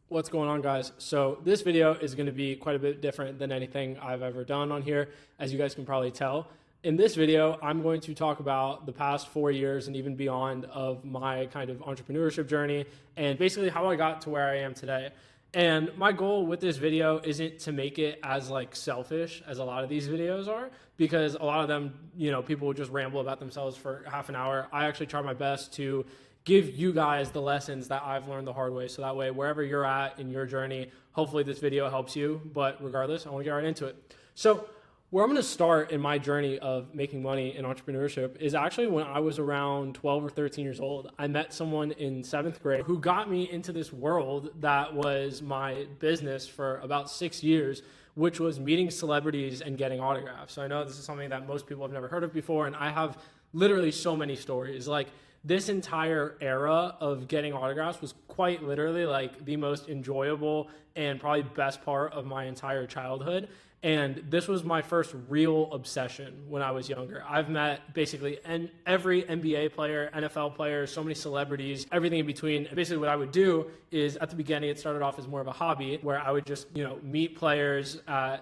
What's going on, guys? So this video is going to be quite a bit different than anything I've ever done on here, as you guys can probably tell. In this video, I'm going to talk about the past 4 years and even beyond of my kind of entrepreneurship journey and basically how I got to where I am today. And my goal with this video isn't to make it as like selfish as a lot of these videos are, because a lot of them, people will just ramble about themselves for half an hour. I actually try my best to give you guys the lessons that I've learned the hard way. So that way, wherever you're at in your journey, hopefully this video helps you. But regardless, I want to get right into it. So where I'm going to start in my journey of making money in entrepreneurship is actually when I was around 12 or 13 years old. I met someone in 7th grade who got me into this world that was my business for about 6 years, which was meeting celebrities and getting autographs. So I know this is something that most people have never heard of before, and I have literally so many stories. Like, this entire era of getting autographs was quite literally like the most enjoyable and probably best part of my entire childhood. And this was my first real obsession when I was younger. I've met basically every NBA player, NFL player, so many celebrities, everything in between. Basically what I would do is, at the beginning, it started off as more of a hobby where I would just, meet players at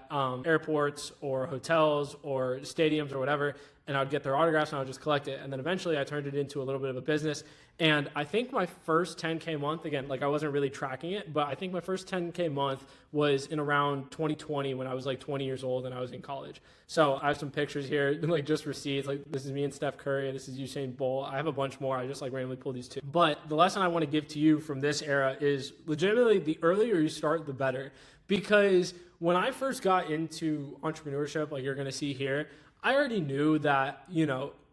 airports or hotels or stadiums or whatever, and I would get their autographs and I would just collect it. And then eventually I turned it into a little bit of a business. And I think my first 10K month, again, like I wasn't really tracking it, but I think my first 10K month was in around 2020 when I was like 20 years old and I was in college. So I have some pictures here, like just receipts. Like, this is me and Steph Curry. This is Usain Bolt. I have a bunch more. I just like randomly pulled these two. But the lesson I want to give to you from this era is legitimately the earlier you start, the better. Because when I first got into entrepreneurship, like you're going to see here, I already knew that,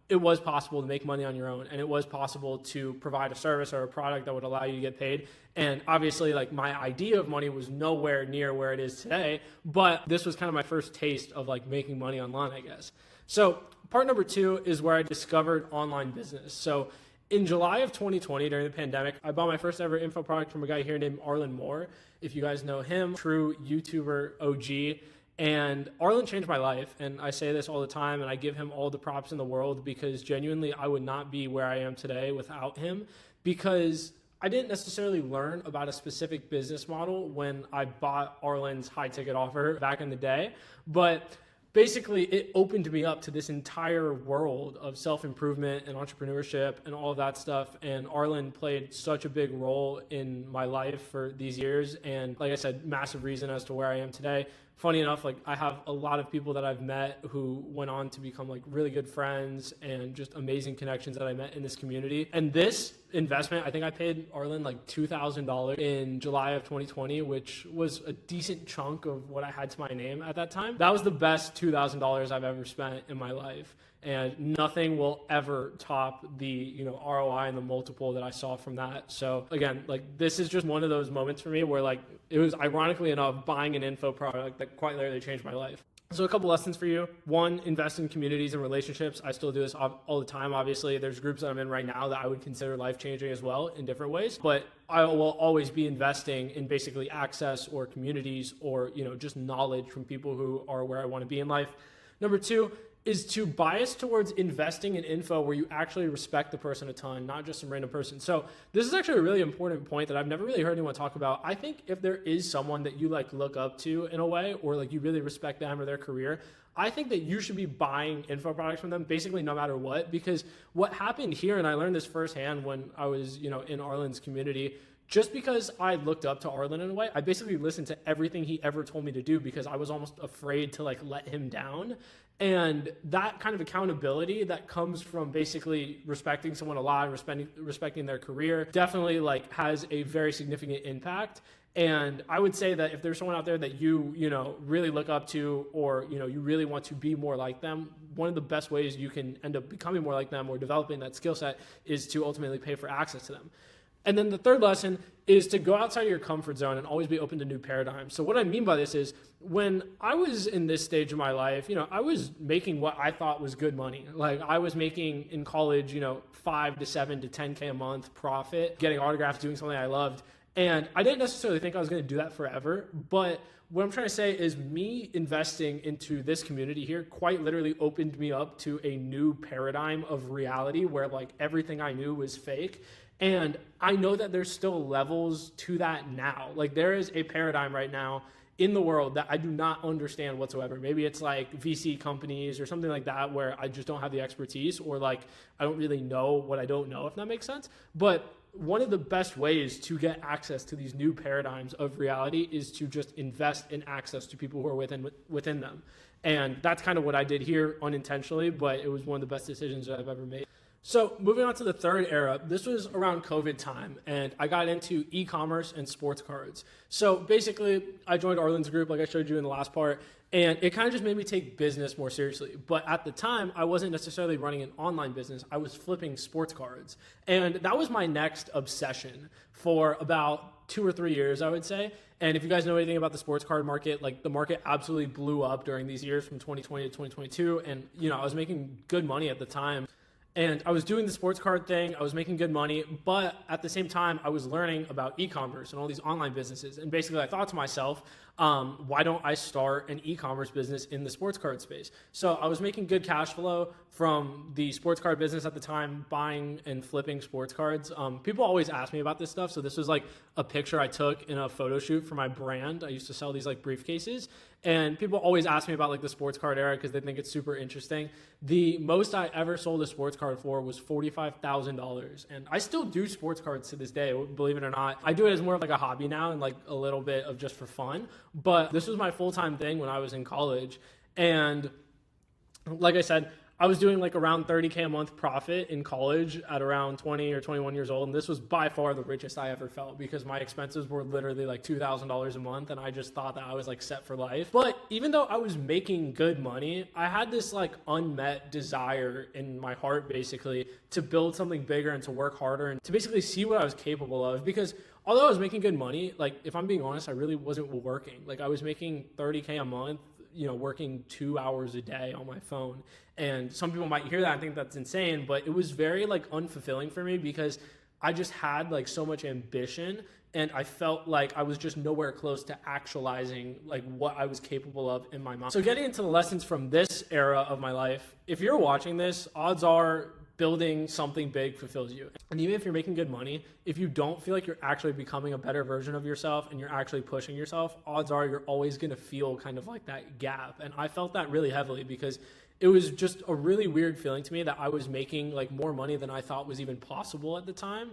it was possible to make money on your own, and it was possible to provide a service or a product that would allow you to get paid. And obviously, like, my idea of money was nowhere near where it is today, but this was kind of my first taste of like making money online, I guess. So part number 2 is where I discovered online business. So in July of 2020, during the pandemic, I bought my first ever info product from a guy here named Arlen Moore. If you guys know him, true YouTuber OG. And Arlen changed my life, and I say this all the time, and I give him all the props in the world, because genuinely I would not be where I am today without him, because I didn't necessarily learn about a specific business model when I bought Arlen's high ticket offer back in the day, but basically it opened me up to this entire world of self-improvement and entrepreneurship and all of that stuff. And Arlen played such a big role in my life for these years, and like I said, massive reason as to where I am today. Funny enough, like, I have a lot of people that I've met who went on to become like really good friends and just amazing connections that I met in this community. And this investment, I think I paid Arlen like $2,000 in July of 2020, which was a decent chunk of what I had to my name at that time. That was the best $2,000 I've ever spent in my life. And nothing will ever top the ROI and the multiple that I saw from that. So again, like, this is just one of those moments for me where, like, it was ironically enough buying an info product that quite literally changed my life. So a couple lessons for you. 1, invest in communities and relationships. I still do this all the time. Obviously, there's groups that I'm in right now that I would consider life-changing as well in different ways. But I will always be investing in basically access or communities or, just knowledge from people who are where I want to be in life. Number 2 is to bias towards investing in info where you actually respect the person a ton, not just some random person. So this is actually a really important point that I've never really heard anyone talk about. I think if there is someone that you like look up to in a way, or like you really respect them or their career, I think that you should be buying info products from them basically no matter what. Because what happened here, and I learned this firsthand when I was, in Arlen's community, just because I looked up to Arlen in a way, I basically listened to everything he ever told me to do because I was almost afraid to like let him down. And that kind of accountability that comes from basically respecting someone a lot and respecting their career definitely like has a very significant impact. And I would say that if there's someone out there that you really look up to, or you really want to be more like them, one of the best ways you can end up becoming more like them or developing that skill set is to ultimately pay for access to them. And then the third lesson is to go outside of your comfort zone and always be open to new paradigms. So what I mean by this is, when I was in this stage of my life, I was making what I thought was good money. Like, I was making in college, 5 to 7 to 10K a month profit, getting autographs, doing something I loved. And I didn't necessarily think I was going to do that forever, but what I'm trying to say is me investing into this community here quite literally opened me up to a new paradigm of reality where like everything I knew was fake. And I know that there's still levels to that now. Like there is a paradigm right now in the world that I do not understand whatsoever. Maybe it's like VC companies or something like that where I just don't have the expertise, or like I don't really know what I don't know, if that makes sense. But one of the best ways to get access to these new paradigms of reality is to just invest in access to people who are within them. And that's kind of what I did here unintentionally, but it was one of the best decisions that I've ever made. So moving on to the third era, this was around COVID time, and I got into e-commerce and sports cards. So basically, I joined Arlen's group, like I showed you in the last part, and it kind of just made me take business more seriously. But at the time, I wasn't necessarily running an online business. I was flipping sports cards. And that was my next obsession for about 2 or 3 years, I would say. And if you guys know anything about the sports card market, like the market absolutely blew up during these years from 2020 to 2022. And, I was making good money at the time. And I was doing the sports card thing, I was making good money, but at the same time, I was learning about e-commerce and all these online businesses. And basically, I thought to myself, why don't I start an e-commerce business in the sports card space? So I was making good cash flow from the sports card business at the time, buying and flipping sports cards. People always ask me about this stuff. So this was like a picture I took in a photo shoot for my brand. I used to sell these like briefcases. And people always ask me about like the sports card era because they think it's super interesting. The most I ever sold a sports card for was $45,000. And I still do sports cards to this day, believe it or not. I do it as more of like a hobby now and like a little bit of just for fun. But this was my full-time thing when I was in college. And like I said, I was doing like around 30K a month profit in college at around 20 or 21 years old. And this was by far the richest I ever felt because my expenses were literally like $2,000 a month. And I just thought that I was like set for life. But even though I was making good money, I had this like unmet desire in my heart basically to build something bigger and to work harder and to basically see what I was capable of. Because although I was making good money, like if I'm being honest, I really wasn't working. Like I was making 30K a month, working 2 hours a day on my phone. And some people might hear that and think that's insane, but it was very like unfulfilling for me because I just had like so much ambition and I felt like I was just nowhere close to actualizing like what I was capable of in my mind. So getting into the lessons from this era of my life, if you're watching this, odds are building something big fulfills you. And even if you're making good money, if you don't feel like you're actually becoming a better version of yourself and you're actually pushing yourself, odds are you're always going to feel kind of like that gap. And I felt that really heavily because it was just a really weird feeling to me that I was making like more money than I thought was even possible at the time.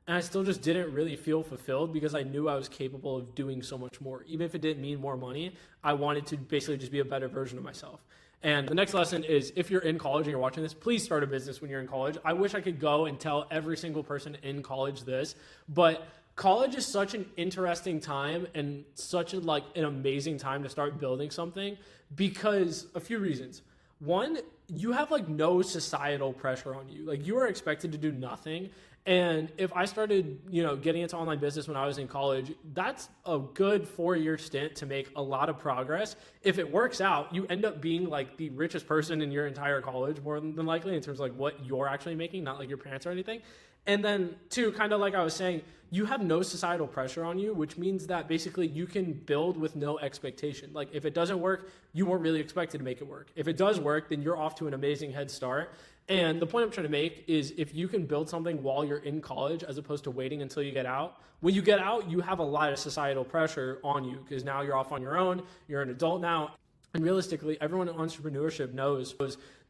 And I still just didn't really feel fulfilled because I knew I was capable of doing so much more. Even if it didn't mean more money, I wanted to basically just be a better version of myself. And the next lesson is if you're in college and you're watching this, please start a business when you're in college. I wish I could go and tell every single person in college this, but college is such an interesting time and such an amazing time to start building something because a few reasons. One, you have like no societal pressure on you. Like you are expected to do nothing. And if I started, getting into online business when I was in college, that's a good 4-year stint to make a lot of progress. If it works out, you end up being like the richest person in your entire college, more than likely in terms of like what you're actually making, not like your parents or anything. And then two, kind of like I was saying, you have no societal pressure on you, which means that basically you can build with no expectation. Like if it doesn't work, you weren't really expected to make it work. If it does work, then you're off to an amazing head start. And the point I'm trying to make is if you can build something while you're in college as opposed to waiting until you get out, when you get out, you have a lot of societal pressure on you because now you're off on your own, you're an adult now. And realistically, everyone in entrepreneurship knows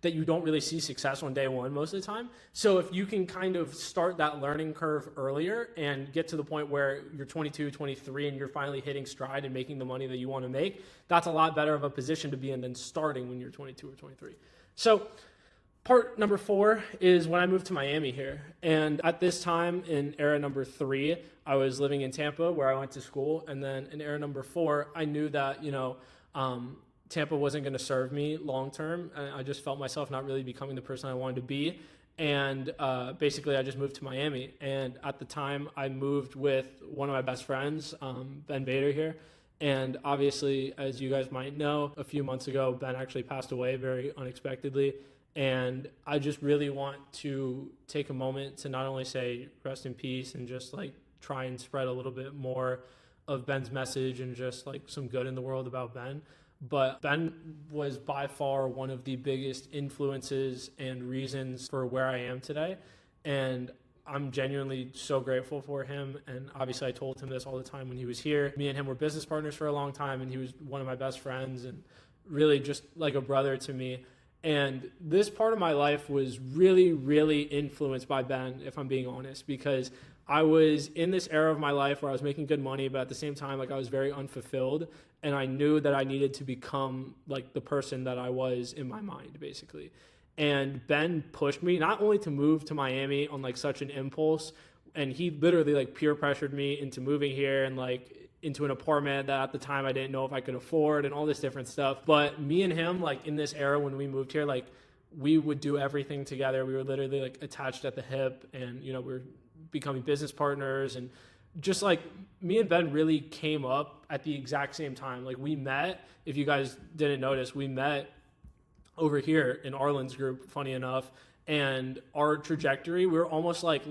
that you don't really see success on day one most of the time. So if you can kind of start that learning curve earlier and get to the point where you're 22, 23, and you're finally hitting stride and making the money that you want to make, that's a lot better of a position to be in than starting when you're 22 or 23. So part number 4 is when I moved to Miami here. And at this time in era number 3, I was living in Tampa where I went to school. And then in era number 4, I knew that, Tampa wasn't going to serve me long term. I just felt myself not really becoming the person I wanted to be. And basically, I just moved to Miami. And at the time, I moved with one of my best friends, Ben Bader here. And obviously, as you guys might know, a few months ago, Ben actually passed away very unexpectedly. And I just really want to take a moment to not only say rest in peace and just like try and spread a little bit more of Ben's message and just like some good in the world about Ben. But Ben was by far one of the biggest influences and reasons for where I am today. And I'm genuinely so grateful for him. And obviously I told him this all the time when he was here. Me and him were business partners for a long time, and he was one of my best friends and really just like a brother to me. And this part of my life was really, really influenced by Ben, if I'm being honest, because I was in this era of my life where I was making good money, but at the same time, like I was very unfulfilled, and I knew that I needed to become like the person that I was in my mind, basically. And Ben pushed me not only to move to Miami on like such an impulse, and he literally like peer pressured me into moving here and like into an apartment that at the time I didn't know if I could afford and all this different stuff. But me and him, like in this era when we moved here, like we would do everything together. We were literally like attached at the hip, and we were becoming business partners, and just like me and Ben really came up at the exact same time. Like we met, if you guys didn't notice, we met over here in Arlen's group, funny enough, and our trajectory, we were almost like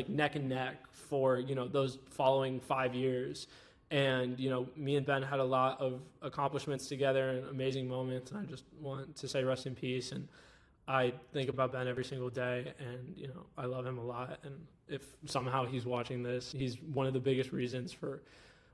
neck and neck for, those following 5 years. And, me and Ben had a lot of accomplishments together and amazing moments. And I just want to say rest in peace. And I think about Ben every single day, and, I love him a lot. And if somehow he's watching this, he's one of the biggest reasons for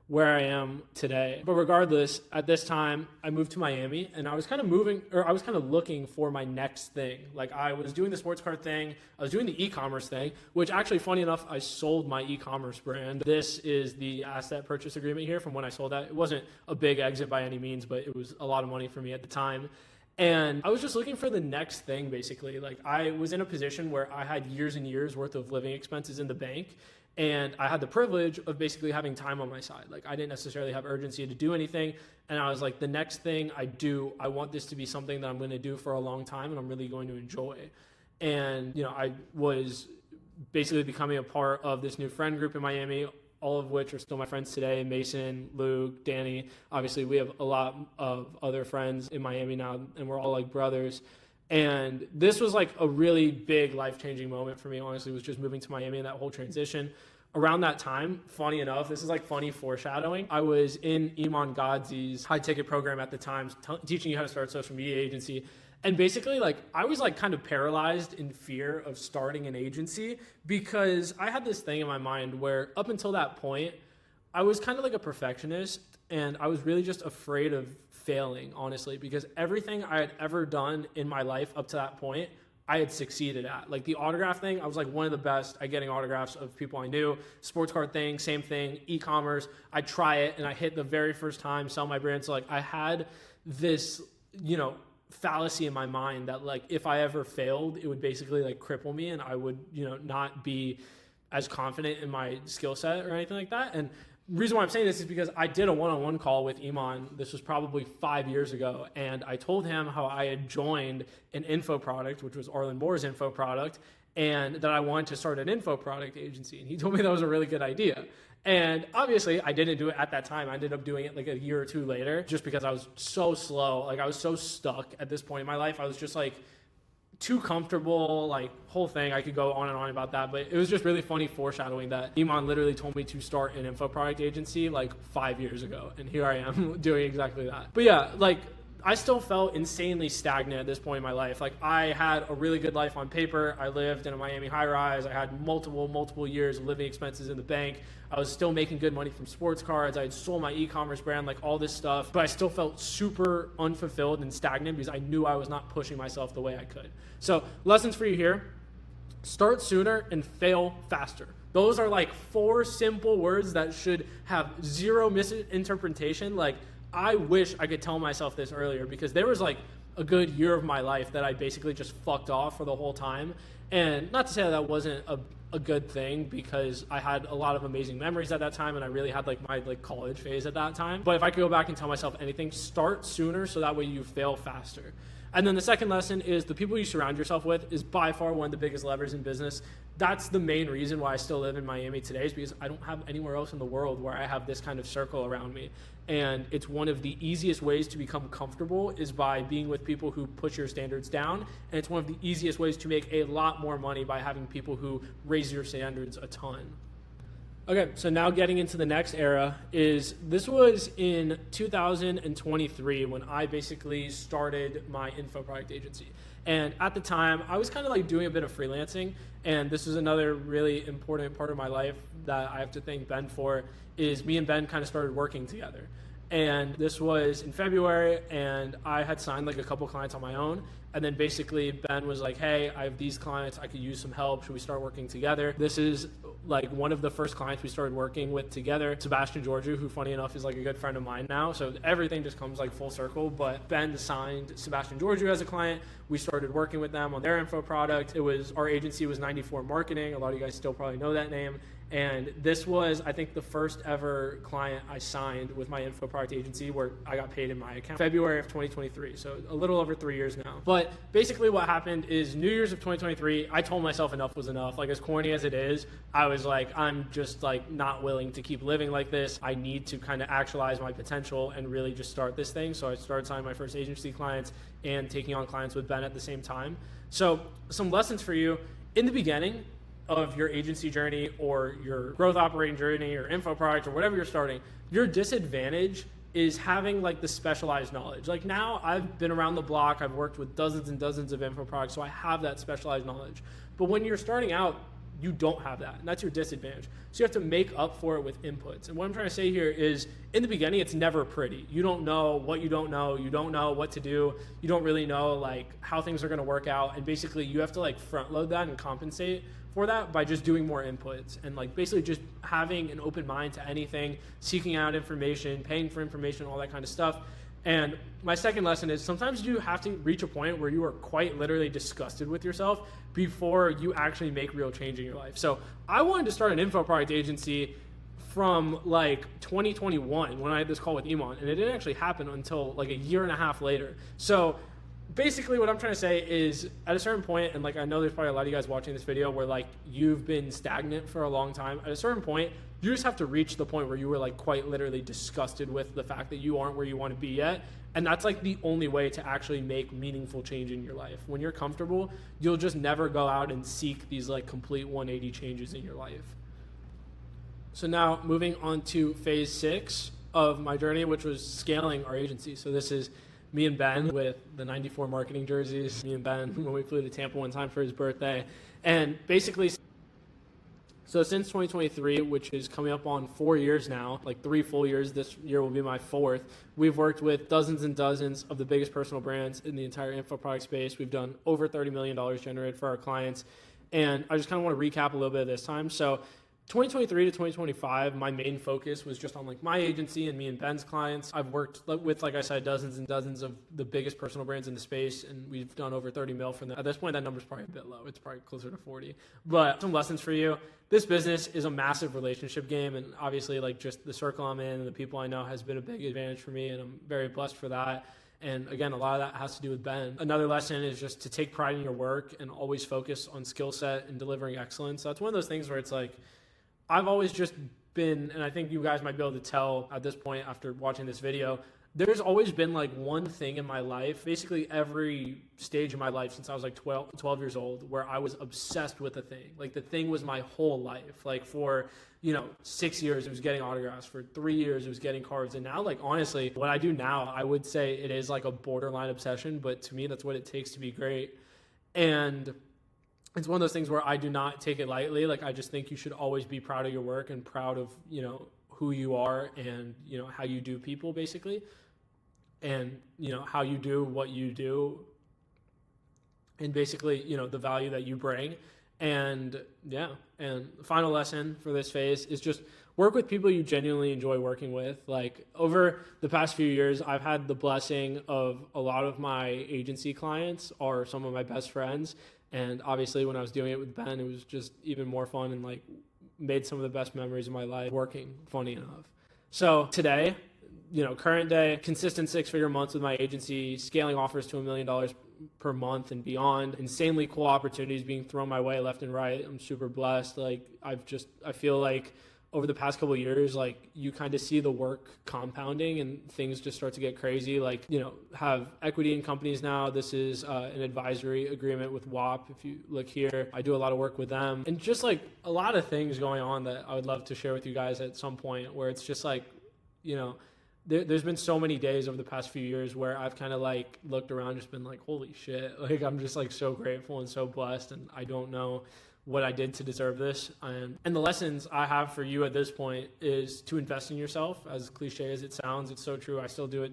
where I am today. But regardless, at this time, I moved to Miami, and I was kind of looking for my next thing. Like I was doing the sports card thing, I was doing the e-commerce thing, which actually, funny enough, I sold my e-commerce brand. This is the asset purchase agreement here from when I sold that. It wasn't a big exit by any means, but it was a lot of money for me at the time. And I was just looking for the next thing, basically. Like I was in a position where I had years and years worth of living expenses in the bank, and I had the privilege of basically having time on my side. Like I didn't necessarily have urgency to do anything. And I was like, the next thing I do, I want this to be something that I'm going to do for a long time and I'm really going to enjoy. And, I was basically becoming a part of this new friend group in Miami, all of which are still my friends today: Mason, Luke, Danny. Obviously, we have a lot of other friends in Miami now, and we're all like brothers. And this was like a really big life-changing moment for me, honestly, was just moving to Miami and that whole transition. Around that time, funny enough, this is like funny foreshadowing, I was in Iman Gadzhi's high-ticket program at the time, teaching you how to start a social media agency. And basically, like, I was like kind of paralyzed in fear of starting an agency, because I had this thing in my mind where up until that point, I was kind of like a perfectionist, and I was really just afraid of failing, honestly, because everything I had ever done in my life up to that point, I had succeeded at. Like the autograph thing, I was like one of the best at getting autographs of people I knew. Sports card thing, same thing. E-commerce, I try it and I hit the very first time, sell my brand. So like I had this, fallacy in my mind that like if I ever failed, it would basically like cripple me, and I would, not be as confident in my skill set or anything like that. And the reason why I'm saying this is because I did a one-on-one call with Iman. This was probably 5 years ago. And I told him how I had joined an info product, which was Arlen Moore's info product, and that I wanted to start an info product agency. And he told me that was a really good idea. And obviously I didn't do it at that time. I ended up doing it like a year or two later, just because I was so slow. Like I was so stuck at this point in my life. I was just like too comfortable, like whole thing. I could go on and on about that, but it was just really funny foreshadowing that Iman literally told me to start an info product agency like 5 years ago, and here I am doing exactly that. But yeah, like I still felt insanely stagnant at this point in my life. Like I had a really good life on paper. I lived in a Miami high-rise. I had multiple years of living expenses in the bank. I was still making good money from sports cards. I had sold my e-commerce brand, like all this stuff, but I still felt super unfulfilled and stagnant because I knew I was not pushing myself the way I could. So lessons for you here: start sooner and fail faster. Those are like 4 simple words that should have zero misinterpretation. Like I wish I could tell myself this earlier, because there was like a good year of my life that I basically just fucked off for the whole time. And not to say that wasn't a good thing, because I had a lot of amazing memories at that time, and I really had like my like college phase at that time. But if I could go back and tell myself anything, start sooner so that way you fail faster. And then the second lesson is the people you surround yourself with is by far one of the biggest levers in business. That's the main reason why I still live in Miami today, is because I don't have anywhere else in the world where I have this kind of circle around me. And it's one of the easiest ways to become comfortable is by being with people who push your standards down. And it's one of the easiest ways to make a lot more money by having people who raise your standards a ton. Okay, so now getting into the next era is this was in 2023 when I basically started my info product agency. And at the time, I was kind of like doing a bit of freelancing. And this is another really important part of my life that I have to thank Ben for, is me and Ben kind of started working together. And this was in February, and I had signed like a couple clients on my own. And then basically Ben was like, hey, I have these clients, I could use some help. Should we start working together? This is like one of the first clients we started working with together, Sebastian Georgiou, who funny enough is like a good friend of mine now. So everything just comes like full circle. But Ben signed Sebastian Georgiou as a client. We started working with them on their info product. Our agency was 94 Marketing. A lot of you guys still probably know that name. And this was, I think, the first ever client I signed with my info product agency where I got paid in my account. February of 2023, so a little over 3 years now. But basically what happened is New Year's of 2023, I told myself enough was enough. Like, as corny as it is, I was like, I'm just like not willing to keep living like this. I need to kind of actualize my potential and really just start this thing. So I started signing my first agency clients and taking on clients with Ben at the same time. So some lessons for you in the beginning of your agency journey or your growth operating journey or info product or whatever you're starting, your disadvantage is having like the specialized knowledge. Like now I've been around the block, I've worked with dozens and dozens of info products, so I have that specialized knowledge. But when you're starting out, you don't have that, and that's your disadvantage. So you have to make up for it with inputs. And what I'm trying to say here is, in the beginning, it's never pretty. You don't know what you don't know. You don't know what to do. You don't really know like how things are going to work out. And basically, you have to like front load that and compensate for that by just doing more inputs and like basically just having an open mind to anything, seeking out information, paying for information, all that kind of stuff. And my second lesson is sometimes you have to reach a point where you are quite literally disgusted with yourself before you actually make real change in your life. So I wanted to start an info product agency from like 2021 when I had this call with Iman, and it didn't actually happen until like a year and a half later. So basically what I'm trying to say is at a certain point, and like I know there's probably a lot of you guys watching this video where like you've been stagnant for a long time. At a certain point, you just have to reach the point where you were like quite literally disgusted with the fact that you aren't where you want to be yet. And that's like the only way to actually make meaningful change in your life. When you're comfortable, you'll just never go out and seek these like complete 180 changes in your life. So now moving on to phase 6 of my journey, which was scaling our agency. So this is me and Ben with the 94 marketing jerseys, me and Ben when we flew to Tampa one time for his birthday. And basically, so since 2023, which is coming up on 4 years now, like 3 full years, this year will be my 4th, we've worked with dozens and dozens of the biggest personal brands in the entire info product space. We've done over $30 million generated for our clients. And I just kind of want to recap a little bit of this time. So 2023 to 2025, my main focus was just on like my agency and me and Ben's clients. I've worked with, like I said, dozens and dozens of the biggest personal brands in the space, and we've done over 30 mil for them. At this point, that number's probably a bit low. It's probably closer to 40. But some lessons for you. This business is a massive relationship game, and obviously like just the circle I'm in and the people I know has been a big advantage for me, and I'm very blessed for that. And again, a lot of that has to do with Ben. Another lesson is just to take pride in your work and always focus on skill set and delivering excellence. So that's one of those things where it's like, I've always just been, and I think you guys might be able to tell at this point after watching this video, there's always been like one thing in my life, basically every stage of my life since I was like 12 years old, where I was obsessed with a thing. Like the thing was my whole life. Like for, 6 years, it was getting autographs. For 3 years, it was getting cards. And now, like, honestly, what I do now, I would say it is like a borderline obsession, but to me, that's what it takes to be great. And it's one of those things where I do not take it lightly. Like, I just think you should always be proud of your work and proud of, who you are and, how you do people, basically. And, how you do what you do. And basically, the value that you bring. And, yeah. And the final lesson for this phase is just work with people you genuinely enjoy working with. Like, over the past few years, I've had the blessing of a lot of my agency clients are some of my best friends. And obviously when I was doing it with Ben, it was just even more fun and like made some of the best memories of my life working, funny enough. So today, current day, consistent 6-figure months with my agency, scaling offers to $1 million per month and beyond, insanely cool opportunities being thrown my way left and right. I'm super blessed. Like I feel like over the past couple of years, like you kind of see the work compounding and things just start to get crazy. Like, have equity in companies now. This is an advisory agreement with WAP. If you look here, I do a lot of work with them, and just like a lot of things going on that I would love to share with you guys at some point, where it's just like, there's been so many days over the past few years where I've kind of like looked around, just been like, holy shit. Like, I'm just like so grateful and so blessed, and I don't know what I did to deserve this. And the lessons I have for you at this point is to invest in yourself. As cliche as it sounds, it's so true. I still do it,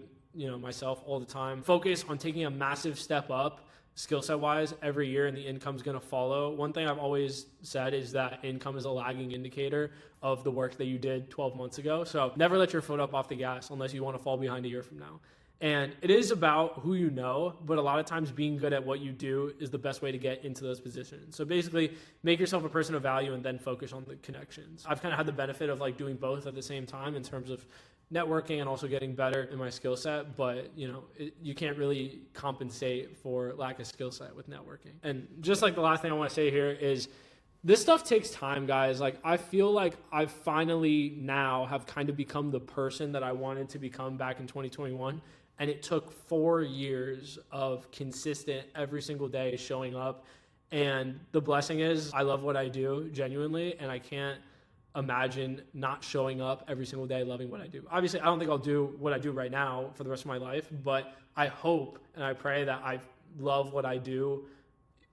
myself all the time. Focus on taking a massive step up skill set wise every year, and the income's going to follow. One thing I've always said is that income is a lagging indicator of the work that you did 12 months ago. So never let your foot up off the gas unless you want to fall behind a year from now. And it is about who you know, but a lot of times being good at what you do is the best way to get into those positions. So basically, make yourself a person of value and then focus on the connections. I've kind of had the benefit of like doing both at the same time in terms of networking and also getting better in my skill set, but you can't really compensate for lack of skill set with networking. And just like the last thing I want to say here is, this stuff takes time, guys. Like, I feel like I finally now have kind of become the person that I wanted to become back in 2021. And it took 4 years of consistent every single day showing up. And the blessing is I love what I do genuinely, and I can't imagine not showing up every single day loving what I do. Obviously, I don't think I'll do what I do right now for the rest of my life, but I hope and I pray that I love what I do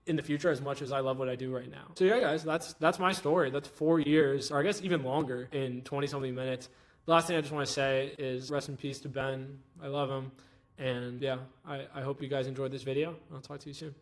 in the future as much as I love what I do right now. So yeah, guys, that's my story. That's 4 years, or I guess even longer, in 20-something minutes. The last thing I just want to say is rest in peace to Ben. I love him. And yeah, I hope you guys enjoyed this video. I'll talk to you soon.